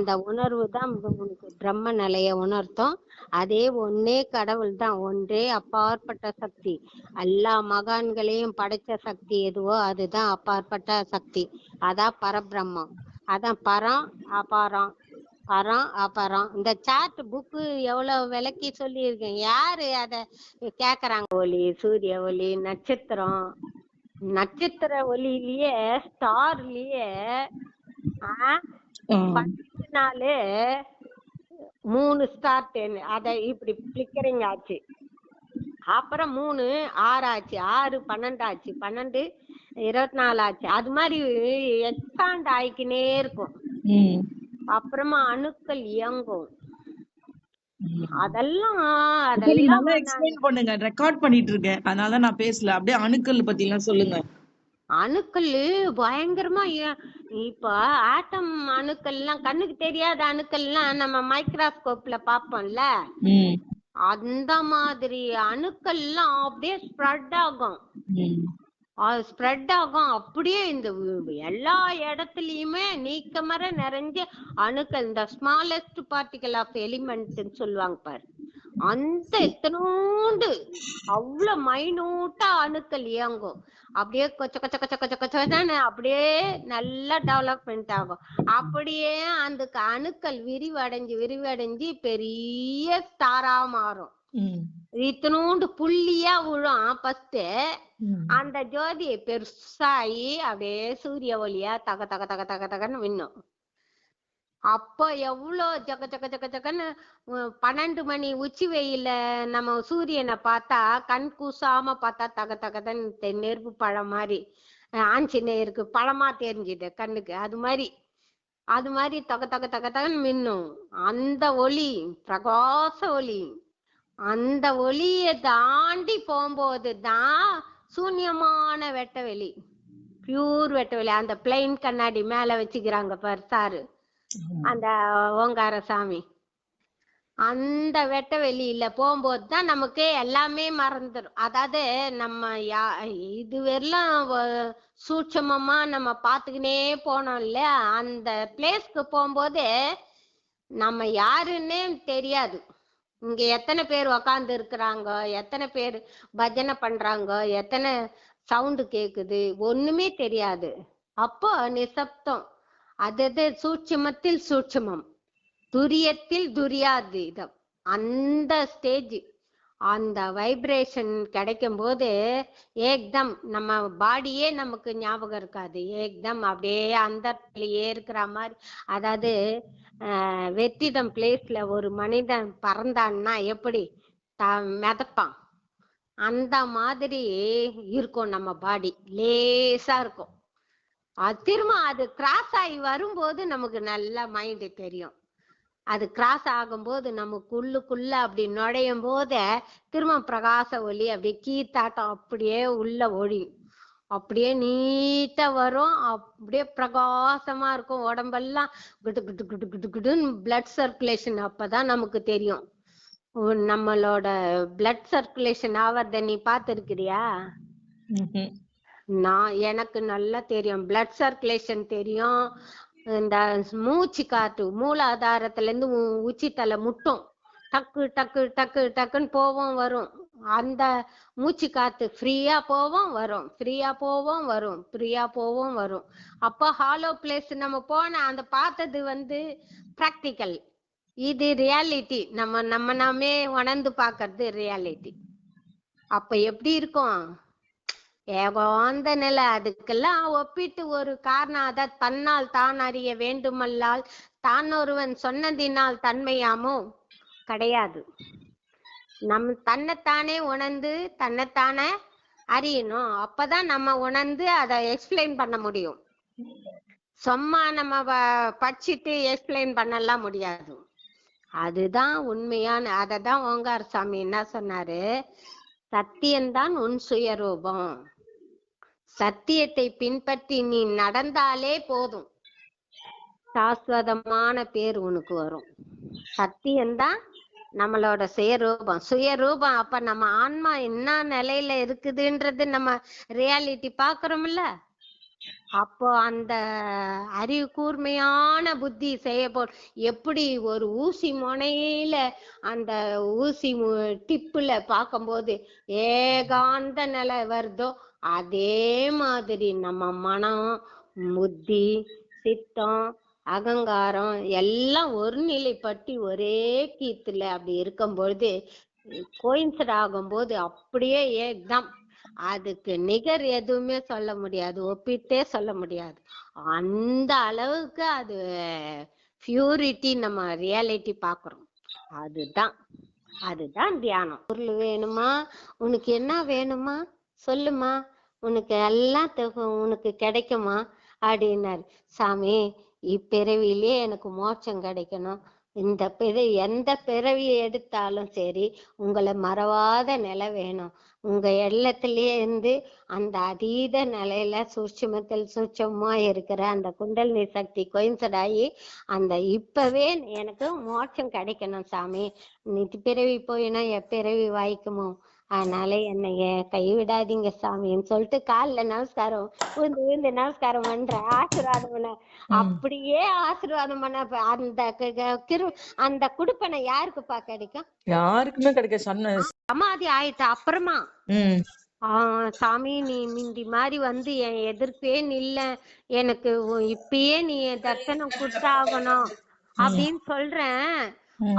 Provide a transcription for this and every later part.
அந்த உணர்வு தான் உனக்கு பிரம்ம நிலைய உணர்த்தும். அதே ஒன்னே கடவுள் தான், ஒன்றே அப்பாற்பட்ட சக்தி. எல்லா மகான்களையும் படைச்ச சக்தி எதுவோ அதுதான் அப்பாற்பட்ட சக்தி. அதான் பரபிரம்மம். அதான் பரம் அபாரம், பரம் அபரம். இந்த சார்ட் புக்கு எவ்வளவு விளக்கி சொல்லியிருக்கேன். யாரு அத கேக்குறாங்க? ஒளி, சூரிய ஒளி, நட்சத்திரம், நட்சத்திர ஒளியிலேயே ஸ்டார்லயே 12 நாளு 3 ஸ்டார் அத இப்படி பிளிக்கரிங் ஆச்சு. அப்புறம் 3 6 ஆச்சு, 6 12 ஆச்சு, 12 24 ஆச்சு. அது மாதிரி எக்ஸ்பாண்ட் ஆயிக்கினே இருக்கும். அப்புறமா அணுக்கள் இயங்கும். அதெல்லாம் நல்லா எக்ஸ்பிளைன் பண்ணுங்க. ரெக்கார்ட் பண்ணிட்டு இருக்கேன், அதனால நான் பேசல. அப்படியே அணுக்கள் பத்தி எல்லாம் சொல்லுங்க. அணுக்கள் பயங்கரமா இப்ப ஆட்டம் அணுக்கள் எல்லாம், கண்ணுக்கு தெரியாத அணுக்கள் எல்லாம் நம்ம மைக்ரோஸ்கோப்ல பாப்போம்ல, அந்த மாதிரி அணுக்கள் எல்லாம் அப்படியே ஸ்ப்ரெட் ஆகும். ஸ்ப்ரெட் ஆகும். அப்படியே இந்த எல்லா இடத்துலயுமே நீக்கமர நிறைஞ்ச அணுக்கள், இந்த ஸ்மாலஸ்ட் பார்ட்டிகல் ஆஃப் எலிமெண்ட் சொல்லுவாங்க பாரு, அந்த எத்தனோண்டு அவ்வளவு மைனூட்டா அணுக்கள் இயங்கும். அப்படியே கொச்ச கொச்ச கொச்ச கொச்ச கொச்சதானே அப்படியே நல்லா டெவலப்மெண்ட் ஆகும். அப்படியே அந்த அணுக்கள் விரிவடைஞ்சு பெரிய ஸ்டாரா மாறும். இத்தனோண்டு புள்ளியா விழும் ஃபர்ஸ்ட். அந்த ஜோதி பெருசாயி அப்படியே சூரிய ஒளியா தக தக தக தக தகன்னு மின்னும். அப்ப எவ்வளவு ஜக ஜக ஜக ஜகன்னு 12 மணி உச்சி வெயில நம்ம சூரியனை பார்த்தா கண் கூசாம பார்த்தா தக தகதன்னு நெருப்பு பழம் மாதிரி ஆஞ்சநேயருக்கு பழமா தெரிஞ்சுது கண்ணுக்கு. அது மாதிரி தக தக தக தகன்னு மின்னும். அந்த ஒளி பிரகாச ஒளி. அந்த ஒளியை தாண்டி போகும்போது தான் சூன்யமான வெட்டவெளி, பியூர் வெட்டவெளி. அந்த பிளைன் கண்ணாடி மேல வச்சுக்கிறாங்க பாரு சாரு, அந்த ஓங்கார சாமி. அந்த வெட்ட வெளியில போகும்போது தான் நமக்கு எல்லாமே மறந்துடும். அதாவது நம்ம இதுவரையிலும் சூட்சமமா நம்ம பாத்துக்கினே போனோம் இல்லையா, அந்த பிளேஸ்க்கு போகும்போது நம்ம யாருன்னே தெரியாது. இங்க எத்தனை பேர் உக்காந்து இருக்கிறாங்க, எத்தனை பேர் பஜனை பண்றாங்க, எத்தனை சவுண்டு கேக்குது, ஒண்ணுமே தெரியாது. அப்போ நிசப்தம். அது சூட்சமத்தில் சூட்சமம், துரியத்தில் துரியாதீதம். அந்த ஸ்டேஜ், அந்த வைப்ரேஷன் கிடைக்கும் போது ஏக்தம் நம்ம பாடியே நமக்கு ஞாபகம் இருக்காது. ஏக்தம் அப்படியே அந்த இருக்கிற மாதிரி. அதாவது வெற்றிடம் பிளேஸ்ல ஒரு மனிதன் பறந்தான்னா எப்படி மிதப்பான், அந்த மாதிரி இருக்கும் நம்ம பாடி. லேசா இருக்கும். அது திரும்ப அது கிராஸ் ஆகி வரும்போது நமக்கு நல்ல மைண்ட் தெரியும். அது கிராஸ் ஆகும்போது நமக்குள்ளுக்குள்ள அப்படி நுழையும் போது திரும்ப பிரகாச ஒளி அப்படியே கீத்தாட்டம் அப்படியே உள்ள ஒழியும். அப்படியே நீட்டா வரும். அப்படியே பிரகாசமா இருக்கும். உடம்பெல்லாம் குடு குடு குடு குடு குடுன்னு பிளட் சர்க்குலேஷன். அப்பதான் நமக்கு தெரியும் நம்மளோட பிளட் சர்க்குலேஷன் ஆவறத. நீ பாத்துருக்கிறியா? எனக்கு நல்லா தெரியும். பிளட் சர்க்குலேஷன் தெரியும். இந்த மூச்சு காத்து மூலாதாரத்துல இருந்து உச்சி தலை முட்டும் டக்கு டக்கு டக்கு டக்குன்னு போவோம் வரும். அந்த மூச்சு காத்து ஃப்ரீயா போவோம் வரும், ஃப்ரீயா போவோம் வரும், ஃப்ரீயா போவோம் வரும். அப்போ ஹாலோ பிளேஸ் நம்ம போன அந்த பார்த்தது பிராக்டிக்கல். இது ரியாலிட்டி. நாமே உணர்ந்து பாக்குறது ரியாலிட்டி. அப்ப எப்படி இருக்கும்? ஏகாந்த நிலை. அதுக்கெல்லாம் ஒப்பிட்டு ஒரு காரணம், அத தன்னால் தான் அறிய வேண்டுமல்லால் தான் ஒருவன் சொன்னதினால் தன்மையாமோ கிடையாது. தன்னைத்தானே உணர்ந்து தன்னைத்தானே அறியணும். அப்பதான் நம்ம உணர்ந்து அதை எக்ஸ்பிளைன் பண்ண முடியும். சும்மா நம்ம படிச்சுட்டு எக்ஸ்பிளைன் பண்ணலாம் முடியாது. அதுதான் உண்மையான. அததான் ஓங்கார சாமி என்ன சொன்னாரு? சத்தியம்தான் உன் சுயரூபம். சத்தியத்தை பின்பற்றி நீ நடந்தாலே போதும், சாஸ்வதமான பேர் உனக்கு வரும். சத்தியம்தான் நம்மளோட சுயரூபம். சுயரூபம். அப்ப நம்ம ஆன்மா என்ன நிலையில இருக்குதுன்றது நம்ம ரியாலிட்டி பாக்குறோம்ல. அப்போ அந்த அறிவு கூர்மையான புத்தி எப்படி ஒரு ஊசி முனையில அந்த ஊசி டிப்புல பார்க்கும்போது ஏகாந்த நிலை வருதோ அதே மாதிரி நம்ம மனம், புத்தி, சித்தம், அகங்காரம் எல்லாம் ஒரு நிலைப்பட்டு ஒரே கீத்துல அப்படி இருக்கும் பொழுது கோயின்சிட் ஆகும்போது அப்படியே ஏக்தம் அதுக்கு நிகர் எதுவுமே சொல்ல முடியாது, ஒப்பிட்டே சொல்ல முடியாது. அந்த அளவுக்கு அது பியூரிட்டி நம்ம ரியாலிட்டி பாக்குறோம். அதுதான் அதுதான் தியானம். பொருள் வேணுமா, உனக்கு என்ன வேணுமா சொல்லுமா, உனக்கு எல்லாம் உனக்கு கிடைக்குமா அப்படின்னாரு. சாமி, இப்பிறவிலே எனக்கு மோட்சம் கிடைக்கணும், இந்த எந்த பிறவியை எடுத்தாலும் சரி உங்களை மறவாத நிலை வேணும், உங்க எண்ணத்திலேயே இருந்து அந்த அதீத நிலையில சூட்சமா இருக்கிற அந்த குண்டலினி சக்தி கோயின்சடாயி அந்த இப்பவே எனக்கு மோட்சம் கிடைக்கணும் சாமி, பிறவி போயினா எப்பிறவி வாய்க்குமோ, அதனால என்னைய கைவிடாதீங்க சாமின்னு சொல்லிட்டு காலில் நமஸ்காரம் விழுந்து நமஸ்காரம் பண்ற, ஆசீர்வாதம் பண்ண. அப்படியே ஆசீர்வாதம் பண்ண அந்த குடுப்பனை யாருக்குப்பா கிடைக்கும்? யாருக்குமே கிடைக்க சமாதி ஆயிட்ட அப்புறமா சாமி நீ மிந்தி மாதிரி வந்து என் எதிர்ப்பே நில்ல, எனக்கு இப்பயே நீ தர்சனம் கொடுத்தாகணும் அப்படின்னு சொல்றேன்.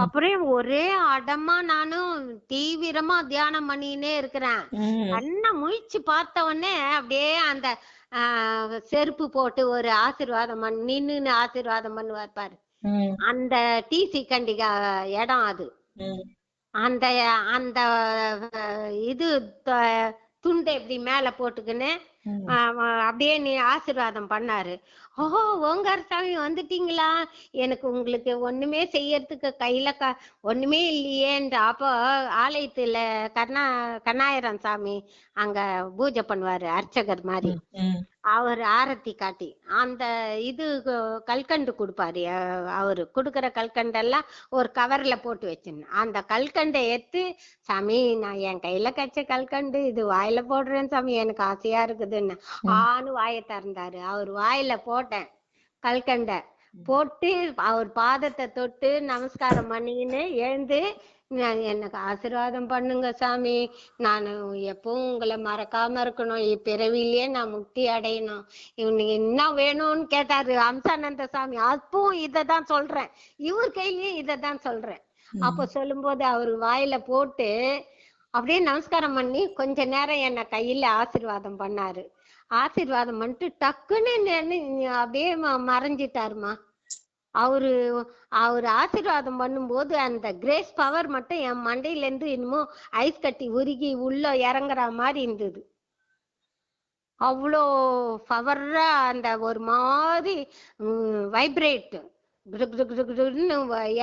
அப்புறம் ஒரே அடமா நானும் தீவிரமா தியானம் பண்ணினே இருக்கிறேன். கண்ணை முழிச்சு பார்த்த உடனே அப்படியே அந்த செருப்பு போட்டு ஒரு ஆசீர்வாதம் நின்னு ஆசீர்வாதம் பண்ணுவார் பாரு, அந்த டிசி கண்டிகா இடம் அது. அந்த அந்த இது துண்டை இப்படி மேல போட்டுக்கின்னு அப்படியே நீ ஆசீர்வாதம் பண்ணாரு. ஓஹோ, ஓங்கார சாமி வந்துட்டீங்களா, எனக்கு உங்களுக்கு ஒண்ணுமே செய்யறதுக்கு கையில ஒண்ணுமே இல்லையேன்ற. அப்போ ஆலயத்துல கண்ணாயிரம் சாமி அங்க பூஜை பண்ணுவாரு, அர்ச்சகர் மாதிரி. அவர் ஆரத்தி காட்டி அந்த இது கல்கண்டு கொடுப்பாரு. அவரு கொடுக்குற கல்கண்டெல்லாம் ஒரு கவர்ல போட்டு வச்சிருந்தேன். அந்த கல்கண்டை எடுத்து, சாமி நான் என் கையில கச்ச கல்கண்டு இது வாயில போடுறேன் சாமி, எனக்கு ஆசையா இருக்குதுன்னு வாயை திறந்தாரு. அவர் வாயில போட்டேன் கல்கண்டை போட்டு, அவர் பாதத்தை தொட்டு நமஸ்காரம் பண்ணின்னு எழுந்து, எனக்கு ஆசீர்வாதம் பண்ணுங்க சாமி, நான் எப்பவும் உங்களை மறக்காம இருக்கணும், இப்பிறவிலேயே நான் முக்தி அடையணும், இவனுக்கு என்ன வேணும்னு கேட்டாரு அம்சானந்த சாமி. அப்பவும் இததான் சொல்றேன், இவர் கையிலயும் இததான் சொல்றேன். அப்ப சொல்லும் போது அவரு வாயில போட்டு அப்படியே நமஸ்காரம் பண்ணி கொஞ்ச நேரம் என்ன கையில ஆசீர்வாதம் பண்ணாரு. ஆசீர்வாதம் பண்ணிட்டு டக்குன்னு அப்படியே மறைஞ்சிட்டாருமா. அவரு ஆசீர்வாதம் பண்ணும்போது அந்த கிரேஸ் பவர் மட்டும் என் மண்டையில இருந்து இன்னமும் ஐஸ் கட்டி உருகி உள்ள இறங்குற மாதிரி இருந்தது. அவ்வளோ பவர்ரா அந்த ஒரு மாதிரி வைப்ரேட்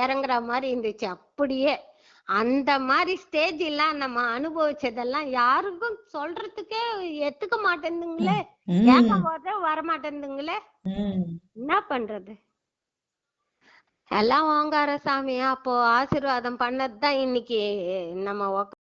இறங்குற மாதிரி இருந்துச்சு. அப்படியே அந்த மாதிரி ஸ்டேஜ் எல்லாம் நம்ம அனுபவிச்சதெல்லாம் யாருக்கும் சொல்றதுக்கே எத்துக்க மாட்டேங்குதுங்களே, கேட்க போத வர மாட்டேங்குதுங்களே, என்ன பண்றது? எல்லாம் ஓங்கார சாமி அப்போ ஆசீர்வாதம் பண்ணதுதான் இன்னைக்கு நம்ம